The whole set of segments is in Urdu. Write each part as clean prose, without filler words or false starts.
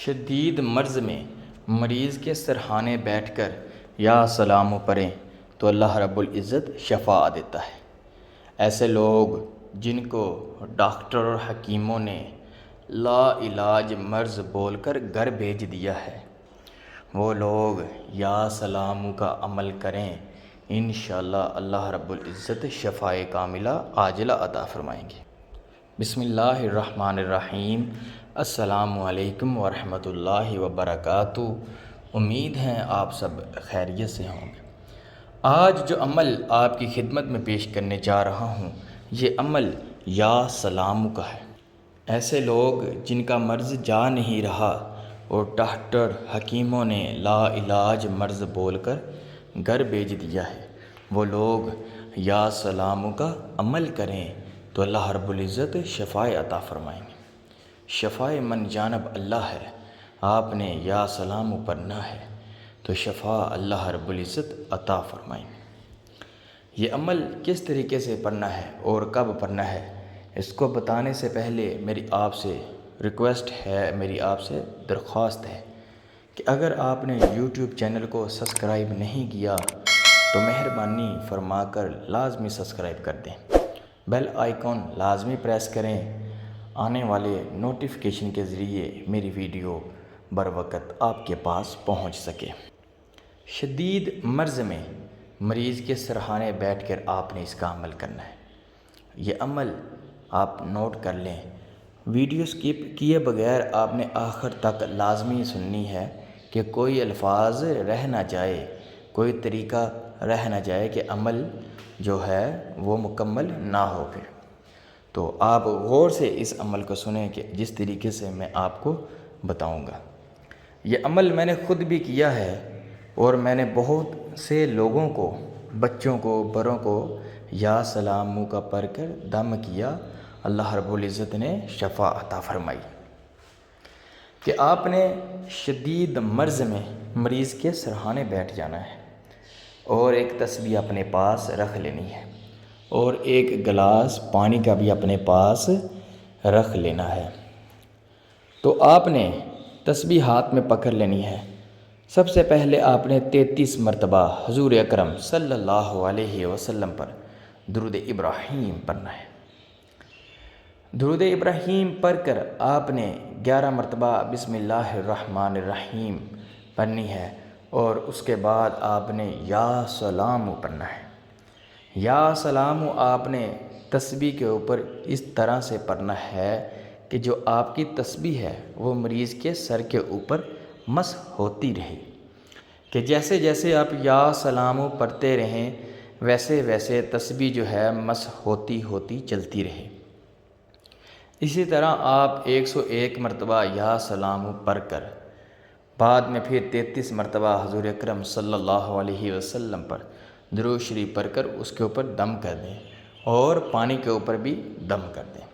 شدید مرض میں مریض کے سرہانے بیٹھ کر یا سلام پڑھیں تو اللہ رب العزت شفا دیتا ہے۔ ایسے لوگ جن کو ڈاکٹر اور حکیموں نے لا علاج مرض بول کر گھر بھیج دیا ہے، وہ لوگ یا سلام کا عمل کریں، انشاءاللہ اللہ رب العزت شفائے کاملہ عاجلہ عطا فرمائیں گے۔ بسم اللہ الرحمن الرحیم۔ السلام علیکم ورحمۃ اللہ وبرکاتہ۔ امید ہے آپ سب خیریت سے ہوں گے۔ آج جو عمل آپ کی خدمت میں پیش کرنے جا رہا ہوں، یہ عمل یا سلام کا ہے۔ ایسے لوگ جن کا مرض جا نہیں رہا اور ڈاکٹر حکیموں نے لا علاج مرض بول کر گھر بھیج دیا ہے، وہ لوگ یا سلام کا عمل کریں تو اللہ رب العزت شفائے عطا فرمائیں گے۔ شفائے من جانب اللہ ہے، آپ نے یا سلام پڑھنا ہے تو شفا اللہ رب العزت عطا فرمائیں گے۔ یہ عمل کس طریقے سے پڑھنا ہے اور کب پڑھنا ہے، اس کو بتانے سے پہلے میری آپ سے ریکویسٹ ہے، میری آپ سے درخواست ہے کہ اگر آپ نے یوٹیوب چینل کو سبسکرائب نہیں کیا تو مہربانی فرما کر لازمی سبسکرائب کر دیں، بیل آئیکن لازمی پریس کریں، آنے والے نوٹیفیکیشن کے ذریعے میری ویڈیو بر وقت آپ کے پاس پہنچ سکے۔ شدید مرض میں مریض کے سرہانے بیٹھ کر آپ نے اس کا عمل کرنا ہے۔ یہ عمل آپ نوٹ کر لیں، ویڈیو سکپ کیے بغیر آپ نے آخر تک لازمی سننی ہے کہ کوئی الفاظ رہ نہ جائے، کوئی طریقہ رہ نہ جائے کہ عمل جو ہے وہ مکمل نہ ہو پھر۔ تو آپ غور سے اس عمل کو سنیں کہ جس طریقے سے میں آپ کو بتاؤں گا۔ یہ عمل میں نے خود بھی کیا ہے اور میں نے بہت سے لوگوں کو، بچوں کو، بڑوں کو یا سلام کا پڑھ کر دم کیا، اللہ رب العزت نے شفا عطا فرمائی۔ کہ آپ نے شدید مرض میں مریض کے سرہانے بیٹھ جانا ہے اور ایک تسبیح اپنے پاس رکھ لینی ہے اور ایک گلاس پانی کا بھی اپنے پاس رکھ لینا ہے۔ تو آپ نے تسبیح ہاتھ میں پکڑ لینی ہے۔ سب سے پہلے آپ نے 33 مرتبہ حضور اکرم صلی اللہ علیہ وسلم پر درود ابراہیم پڑھنا ہے۔ درود ابراہیم پڑھ کر آپ نے 11 مرتبہ بسم اللہ الرحمن الرحیم پڑھنی ہے اور اس کے بعد آپ نے یا سلام پڑھنا ہے۔ یا سلام آپ نے تسبیح کے اوپر اس طرح سے پڑھنا ہے کہ جو آپ کی تسبیح ہے وہ مریض کے سر کے اوپر مسح ہوتی رہے، کہ جیسے جیسے آپ یا سلام پڑھتے رہیں ویسے ویسے تسبیح جو ہے مسح ہوتی ہوتی چلتی رہے۔ اسی طرح آپ 101 مرتبہ یا سلام پڑھ کر بعد میں پھر 33 مرتبہ حضور اکرم صلی اللہ علیہ وسلم پر درود شریف پڑھ کر اس کے اوپر دم کر دیں اور پانی کے اوپر بھی دم کر دیں۔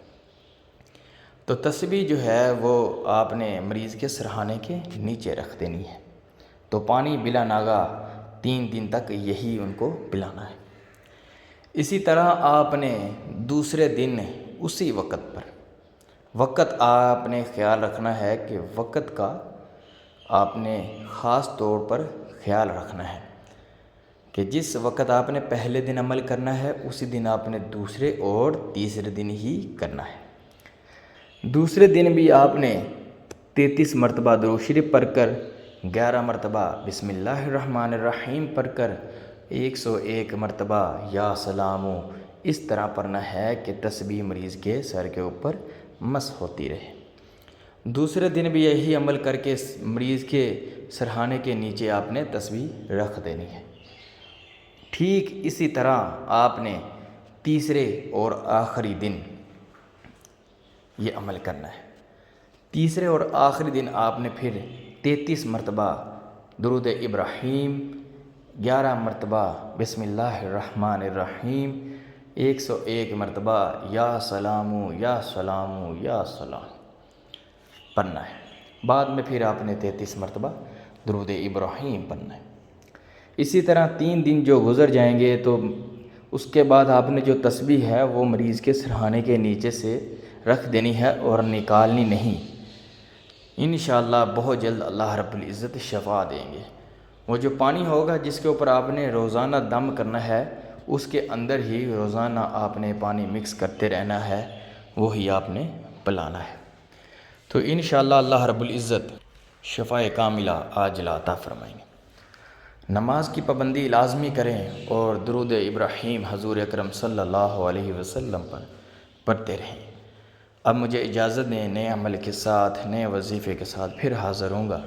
تو تسبیح جو ہے وہ آپ نے مریض کے سرہانے کے نیچے رکھ دینی ہے، تو پانی بلا ناغہ 3 دن تک یہی ان کو پلانا ہے۔ اسی طرح آپ نے دوسرے دن اسی وقت پر آپ نے خیال رکھنا ہے کہ وقت کا آپ نے خاص طور پر خیال رکھنا ہے کہ جس وقت آپ نے پہلے دن عمل کرنا ہے اسی دن آپ نے دوسرے اور تیسرے دن ہی کرنا ہے۔ دوسرے دن بھی آپ نے 33 مرتبہ درود شریف پڑھ کر 11 مرتبہ بسم اللہ الرحمن الرحیم پڑھ کر 101 مرتبہ یا سلام اس طرح پڑھنا ہے کہ تسبیح مریض کے سر کے اوپر مسح ہوتی رہے۔ دوسرے دن بھی یہی عمل کر کے مریض کے سرہانے کے نیچے آپ نے تسبیح رکھ دینی ہے۔ ٹھیک اسی طرح آپ نے تیسرے اور آخری دن یہ عمل کرنا ہے۔ تیسرے اور آخری دن آپ نے پھر 33 مرتبہ درود ابراہیم، 11 مرتبہ بسم اللہ الرحمن الرحیم، 101 مرتبہ یا سلام یا سلام یا سلام پڑھنا ہے۔ بعد میں پھر آپ نے 33 مرتبہ درود ابراہیم پڑھنا ہے۔ اسی طرح 3 دن جو گزر جائیں گے تو اس کے بعد آپ نے جو تسبیح ہے وہ مریض کے سرہانے کے نیچے سے رکھ دینی ہے اور نکالنی نہیں، انشاءاللہ بہت جلد اللہ رب العزت شفا دیں گے۔ وہ جو پانی ہوگا جس کے اوپر آپ نے روزانہ دم کرنا ہے، اس کے اندر ہی روزانہ آپ نے پانی مکس کرتے رہنا ہے، وہی آپ نے پلانا ہے۔ تو انشاءاللہ اللہ رب العزت شفا کاملہ عاجلہ عطا فرمائیں گے۔ نماز کی پابندی لازمی کریں اور درود ابراہیم حضور اکرم صلی اللہ علیہ وسلم پر پڑھتے رہیں۔ اب مجھے اجازت دیں، نئے عمل کے ساتھ، نئے وظیفے کے ساتھ پھر حاضر ہوں گا۔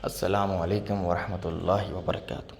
السلام علیکم ورحمۃ اللہ وبرکاتہ۔